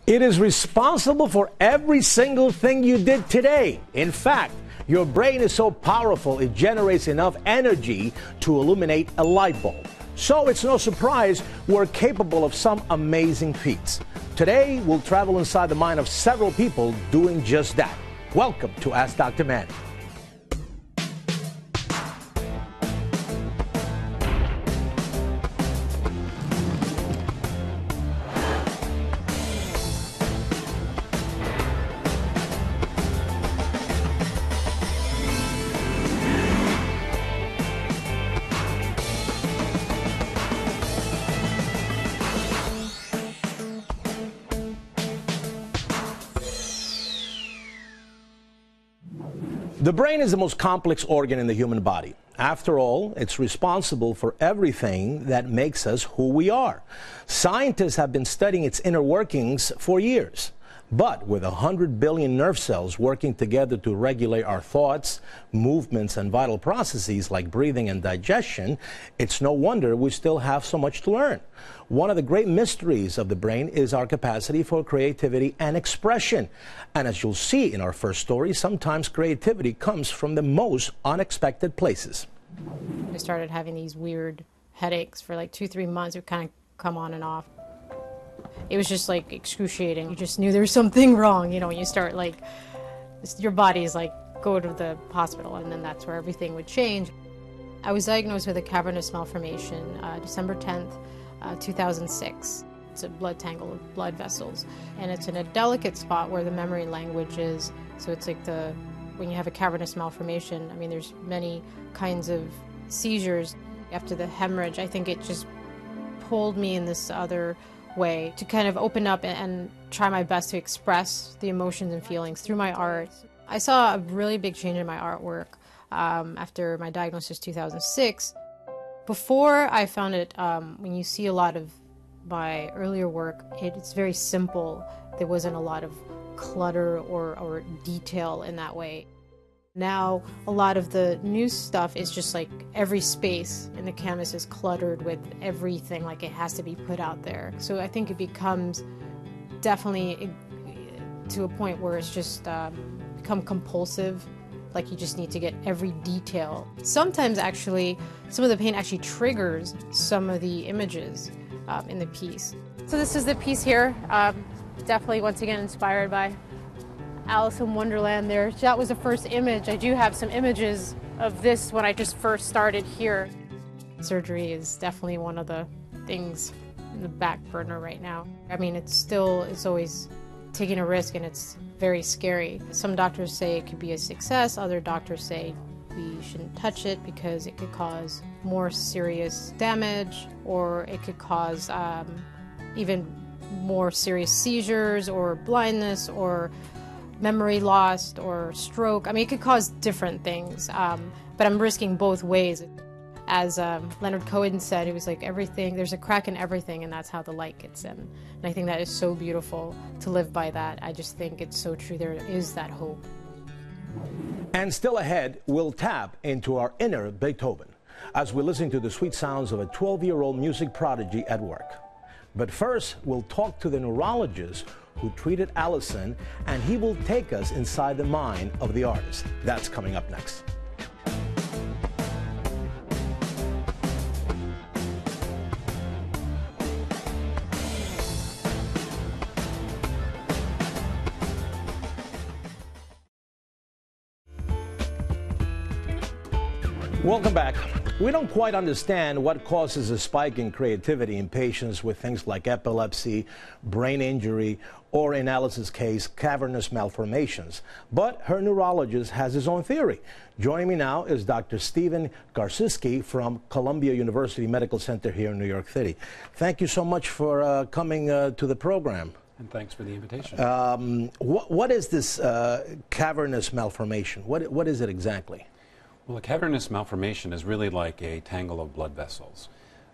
It is responsible for every single thing you did today. In fact, your brain is so powerful it generates enough energy to illuminate a light bulb. So it's no surprise we're capable of some amazing feats. Today, we'll travel inside the mind of several people doing just that. Welcome to Ask Dr. Manny. The brain is the most complex organ in the human body. After all, it's responsible for everything that makes us who we are. Scientists have been studying its inner workings for years. But with 100 billion nerve cells working together to regulate our thoughts, movements, and vital processes like breathing and digestion, it's no wonder we still have so much to learn. One of the great mysteries of the brain is our capacity for creativity and expression. And as you'll see in our first story, sometimes creativity comes from the most unexpected places. I started having these weird headaches for like 2-3 months. It would kind of come on and off. It was just like excruciating. You just knew there was something wrong, you know, when you start like, your body is like, go to the hospital, and then that's where everything would change. I was diagnosed with a cavernous malformation December 10th, 2006. It's a blood tangle of blood vessels, and it's in a delicate spot where the memory language is. So it's like when you have a cavernous malformation, I mean, there's many kinds of seizures. After the hemorrhage, I think it just pulled me in this other way to kind of open up and try my best to express the emotions and feelings through my art. I saw a really big change in my artwork after my diagnosis 2006. Before I found it, when you see a lot of my earlier work, it's very simple. There wasn't a lot of clutter or detail in that way. Now, a lot of the new stuff is just like every space in the canvas is cluttered with everything, like it has to be put out there. So I think it becomes definitely to a point where it's just become compulsive, like you just need to get every detail. Sometimes actually, some of the paint actually triggers some of the images in the piece. So this is the piece here, definitely once again inspired by Alice in Wonderland there. That was the first image. I do have some images of this when I just first started here. Surgery is definitely one of the things in the back burner right now. I mean, it's always taking a risk, and it's very scary. Some doctors say it could be a success. Other doctors say we shouldn't touch it because it could cause more serious damage, or it could cause even more serious seizures or blindness or memory loss or stroke. I mean, it could cause different things, but I'm risking both ways. As Leonard Cohen said, it was like everything, there's a crack in everything, and that's how the light gets in. And I think that is so beautiful to live by that. I just think it's so true. There is that hope. And still ahead, we'll tap into our inner Beethoven as we listen to the sweet sounds of a 12-year-old music prodigy at work. But first, we'll talk to the neurologist who treated Allison, and he will take us inside the mind of the artist. That's coming up next. Welcome back. We don't quite understand what causes a spike in creativity in patients with things like epilepsy, brain injury, or in Alice's case, cavernous malformations. But her neurologist has his own theory. Joining me now is Dr. Stephen Garczewski from Columbia University Medical Center here in New York City. Thank you so much for coming to the program. And thanks for the invitation. What is this cavernous malformation? What is it exactly? Well, a cavernous malformation is really like a tangle of blood vessels.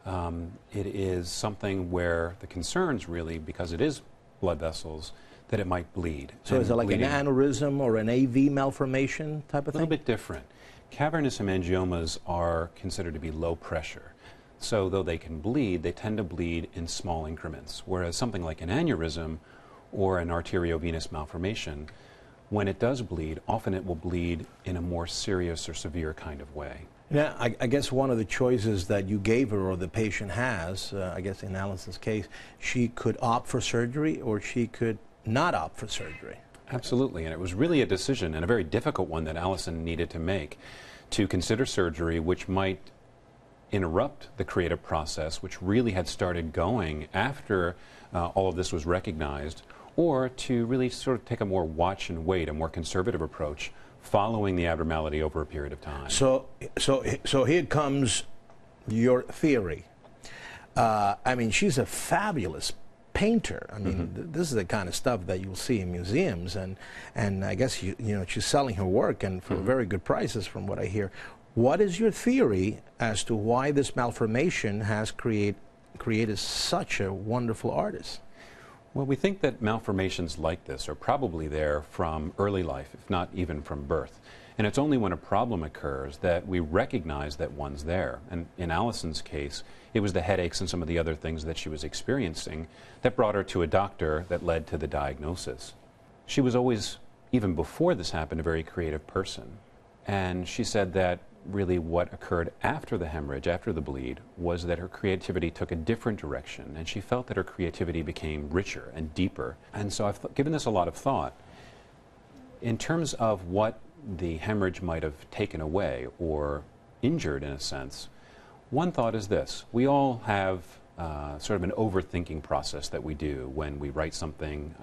It is something where the concerns really, because it is blood vessels, that it might bleed. So is it like an aneurysm or an AV malformation type of thing? A little bit different. Cavernous hemangiomas are considered to be low pressure. So though they can bleed, they tend to bleed in small increments, whereas something like an aneurysm or an arteriovenous malformation, when it does bleed, often it will bleed in a more serious or severe kind of way. Yeah, I guess one of the choices that you gave her, or the patient has, I guess in Alison's case, she could opt for surgery or she could not opt for surgery. Absolutely, and it was really a decision, and a very difficult one, that Alison needed to make, to consider surgery, which might interrupt the creative process, which really had started going after all of this was recognized, or to really sort of take a more watch and wait, a more conservative approach, following the abnormality over a period of time. So here comes your theory. I mean, she's a fabulous painter. I mean, this is the kind of stuff that you'll see in museums, and I guess you know, she's selling her work, and for very good prices, from what I hear. What is your theory as to why this malformation has created such a wonderful artist? Well, we think that malformations like this are probably there from early life, if not even from birth. And it's only when a problem occurs that we recognize that one's there. And in Alison's case, it was the headaches and some of the other things that she was experiencing that brought her to a doctor that led to the diagnosis. She was always, even before this happened, a very creative person. And she said that really what occurred after the hemorrhage, after the bleed, was that her creativity took a different direction, and she felt that her creativity became richer and deeper. And so I've given this a lot of thought. In terms of what the hemorrhage might have taken away or injured, in a sense, one thought is this: we all have sort of an overthinking process that we do when we write something.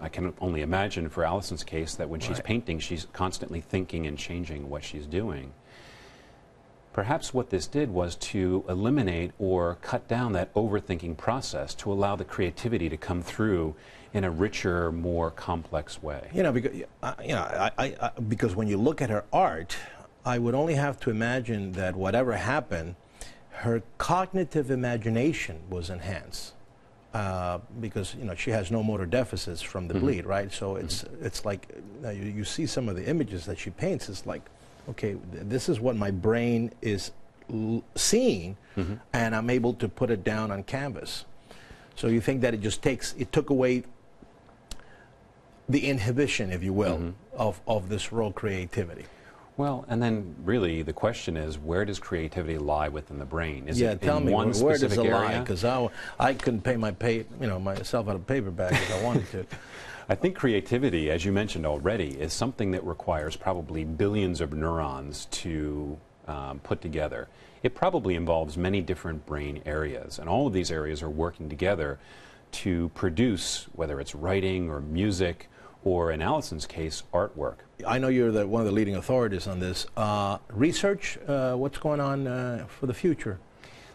I can only imagine for Alison's case that when she's painting, she's constantly thinking and changing what she's doing. Perhaps what this did was to eliminate or cut down that overthinking process to allow the creativity to come through in a richer, more complex way. You know, because when you look at her art, I would only have to imagine that whatever happened, her cognitive imagination was enhanced. Because, you know, she has no motor deficits from the bleed, right? So it's like, you see some of the images that she paints, it's like, okay, this is what my brain is seeing, and I'm able to put it down on canvas. So you think that it took away the inhibition, if you will, of this raw creativity. Well, and then really the question is, where does creativity lie within the brain? Is it tell in me, one where specific does it area? lie? Because I couldn't pay myself out of paper bag if I wanted to. I think creativity, as you mentioned already, is something that requires probably billions of neurons to put together. It probably involves many different brain areas, and all of these areas are working together to produce, whether it's writing or music, or in Alison's case, artwork. I know you're one of the leading authorities on this. Research, what's going on for the future?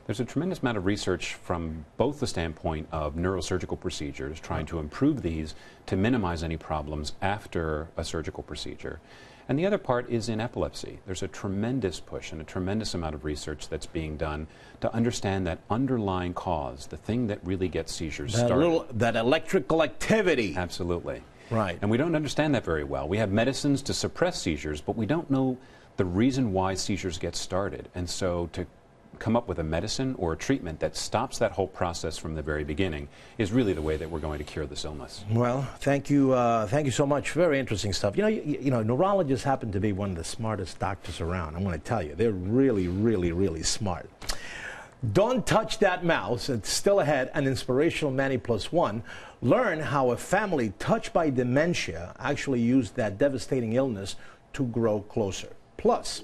There's a tremendous amount of research from both the standpoint of neurosurgical procedures, trying to improve these to minimize any problems after a surgical procedure. And the other part is in epilepsy. There's a tremendous push and a tremendous amount of research that's being done to understand that underlying cause, the thing that really gets seizures started. That electrical activity. Absolutely. Right. And we don't understand that very well. We have medicines to suppress seizures, but we don't know the reason why seizures get started. And so to come up with a medicine or a treatment that stops that whole process from the very beginning is really the way that we're going to cure this illness. Well, thank you so much. Very interesting stuff. You know, neurologists happen to be one of the smartest doctors around. I'm going to tell you, they're really, really, really smart. Don't touch that mouse. It's still ahead. An inspirational Manny Plus One. Learn how a family touched by dementia actually used that devastating illness to grow closer. Plus,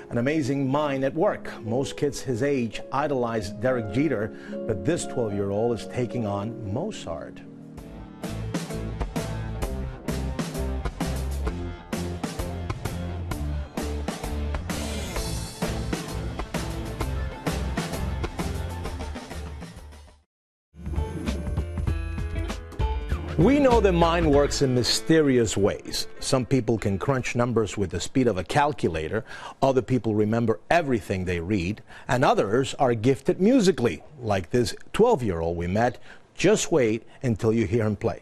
an amazing mind at work. Most kids his age idolize Derek Jeter, but this 12-year-old is taking on Mozart. We know the mind works in mysterious ways. Some people can crunch numbers with the speed of a calculator. Other people remember everything they read. And others are gifted musically, like this 12-year-old we met. Just wait until you hear him play.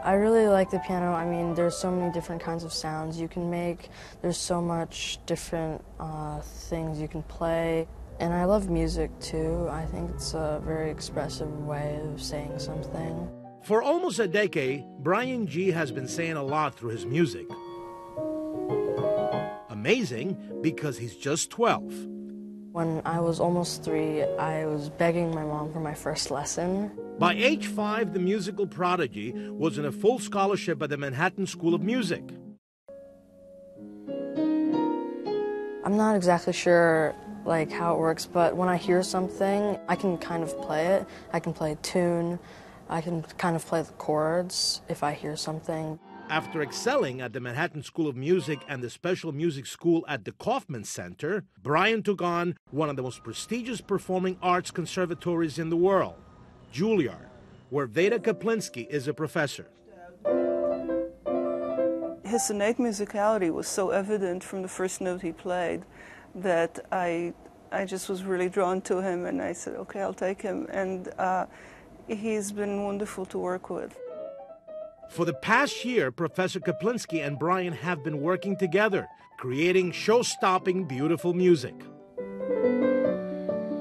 I really like the piano. I mean, there's so many different kinds of sounds you can make. There's so much different things you can play. And I love music too. I think it's a very expressive way of saying something. For almost a decade, Brian G. has been saying a lot through his music. Amazing, because he's just 12. When I was almost 3, I was begging my mom for my first lesson. By age 5, the musical prodigy was in a full scholarship at the Manhattan School of Music. I'm not exactly sure how it works, but when I hear something, I can kind of play it. I can play a tune. I can kind of play the chords if I hear something. After excelling at the Manhattan School of Music and the Special Music School at the Kaufman Center, Brian took on one of the most prestigious performing arts conservatories in the world, Juilliard, where Veda Kaplinski is a professor. His innate musicality was so evident from the first note he played that I just was really drawn to him, and I said, okay, I'll take him. And he's been wonderful to work with. For the past year, Professor Kaplinski and Brian have been working together, creating show-stopping, beautiful music.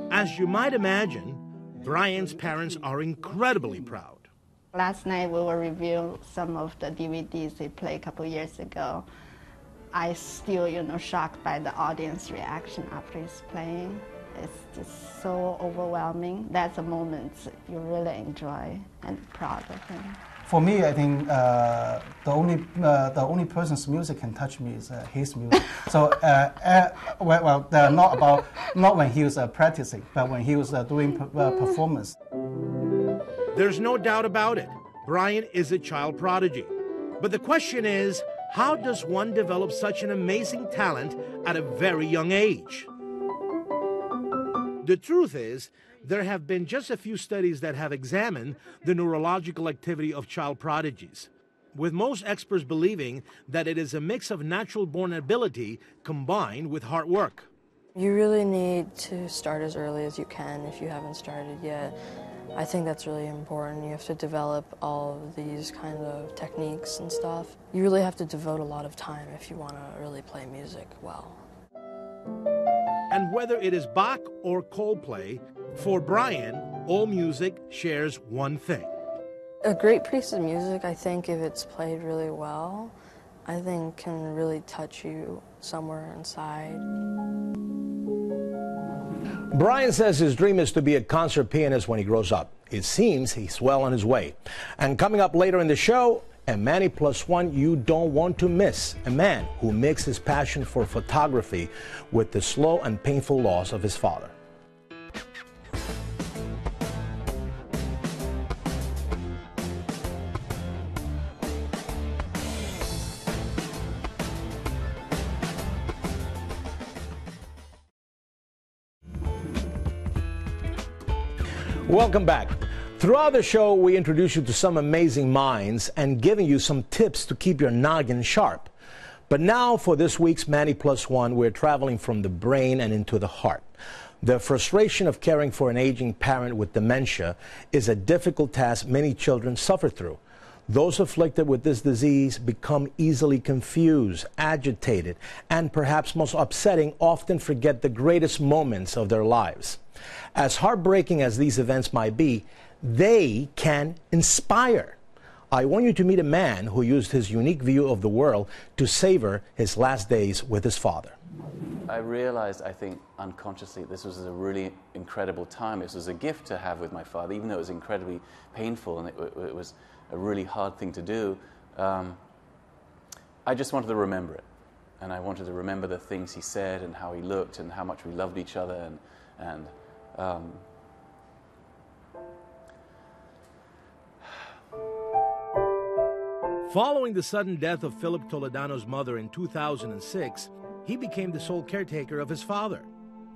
As you might imagine, Brian's parents are incredibly proud. Last night we were reviewing some of the DVDs they played a couple years ago. I still, shocked by the audience reaction after he's playing. It's just so overwhelming. That's a moment you really enjoy and proud of him. For me, I think the only person's music can touch me is his music. So, not when he was practicing, but when he was doing performance. There's no doubt about it. Brian is a child prodigy. But the question is, how does one develop such an amazing talent at a very young age? The truth is, there have been just a few studies that have examined the neurological activity of child prodigies, with most experts believing that it is a mix of natural-born ability combined with hard work. You really need to start as early as you can if you haven't started yet. I think that's really important. You have to develop all of these kind of techniques and stuff. You really have to devote a lot of time if you want to really play music well. And whether it is Bach or Coldplay, for Brian, all music shares one thing. A great piece of music, I think, if it's played really well, I think can really touch you somewhere inside. Brian says his dream is to be a concert pianist when he grows up. It seems he's well on his way. And coming up later in the show, a Manny Plus One you don't want to miss. A man who mixed his passion for photography with the slow and painful loss of his father. Welcome back. Throughout the show, we introduce you to some amazing minds and giving you some tips to keep your noggin sharp. But now for this week's Manny Plus One, we're traveling from the brain and into the heart. The frustration of caring for an aging parent with dementia is a difficult task many children suffer through. Those afflicted with this disease become easily confused, agitated, and perhaps most upsetting, often forget the greatest moments of their lives. As heartbreaking as these events might be, they can inspire. I want you to meet a man who used his unique view of the world to savor his last days with his father. I realized, I think, unconsciously, this was a really incredible time. This was a gift to have with my father, even though it was incredibly painful and it was a really hard thing to do. I just wanted to remember it. And I wanted to remember the things he said and how he looked and how much we loved each other. Following the sudden death of Philip Toledano's mother in 2006, he became the sole caretaker of his father.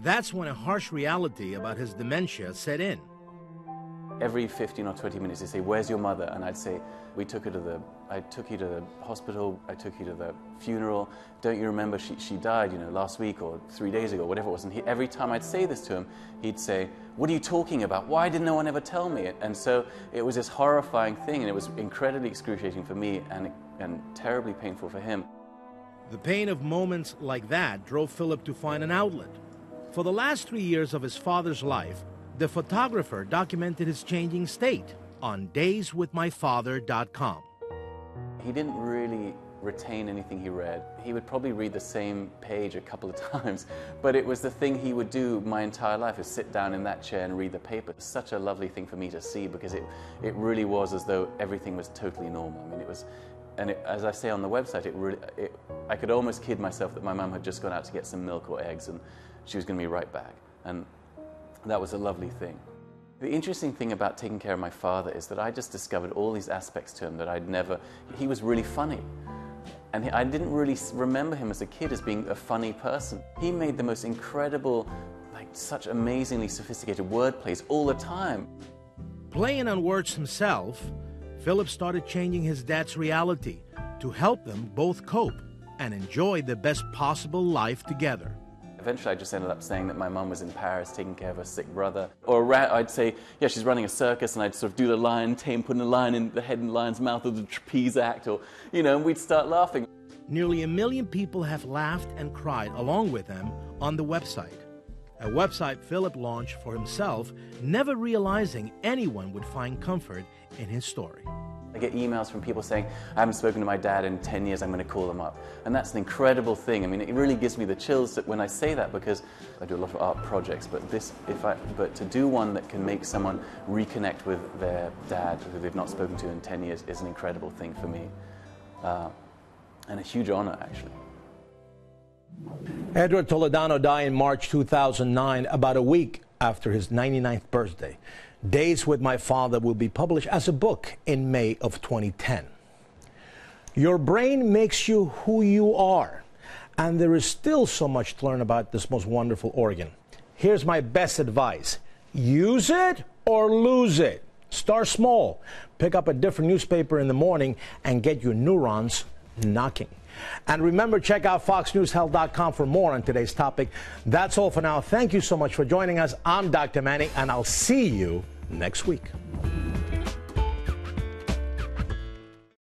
That's when a harsh reality about his dementia set in. Every 15 or 20 minutes, they say, "Where's your mother?" And I'd say, I took you to the hospital, I took you to the funeral. Don't you remember she died, last week or 3 days ago, whatever it was. And every time I'd say this to him, he'd say, "What are you talking about? Why did no one ever tell me?" And so it was this horrifying thing, and it was incredibly excruciating for me and terribly painful for him. The pain of moments like that drove Philip to find an outlet. For the last 3 years of his father's life, the photographer documented his changing state on dayswithmyfather.com. He didn't really retain anything he read. He would probably read the same page a couple of times, but it was the thing he would do my entire life, is sit down in that chair and read the paper. It's such a lovely thing for me to see, because it really was as though everything was totally normal. I mean, it was, and as I say on the website, I could almost kid myself that my mum had just gone out to get some milk or eggs and she was going to be right back. And that was a lovely thing. The interesting thing about taking care of my father is that I just discovered all these aspects to him that I'd never... He was really funny. And I didn't really remember him as a kid as being a funny person. He made the most incredible, like such amazingly sophisticated word plays all the time. Playing on words himself, Philip started changing his dad's reality to help them both cope and enjoy the best possible life together. Eventually I just ended up saying that my mum was in Paris taking care of her sick brother. Or I'd say, yeah, she's running a circus, and I'd sort of do the lion tame, putting a lion in the head in the lion's mouth, or the trapeze act, or, you know, and we'd start laughing. Nearly 1 million people have laughed and cried along with him on the website. A website Philip launched for himself, never realizing anyone would find comfort in his story. I get emails from people saying, I haven't spoken to my dad in 10 years, I'm going to call them up. And that's an incredible thing. I mean, it really gives me the chills when I say that, because I do a lot of art projects, but but to do one that can make someone reconnect with their dad who they've not spoken to in 10 years is an incredible thing for me. And a huge honor, actually. Edward Toledano died in March 2009, about a week after his 99th birthday. Days with My Father will be published as a book in May of 2010. Your brain makes you who you are, and there is still so much to learn about this most wonderful organ. Here's my best advice. Use it or lose it. Start small. Pick up a different newspaper in the morning and get your neurons knocking. And remember, check out foxnewshealth.com for more on today's topic. That's all for now. Thank you so much for joining us. I'm Dr. Manny, and I'll see you next week.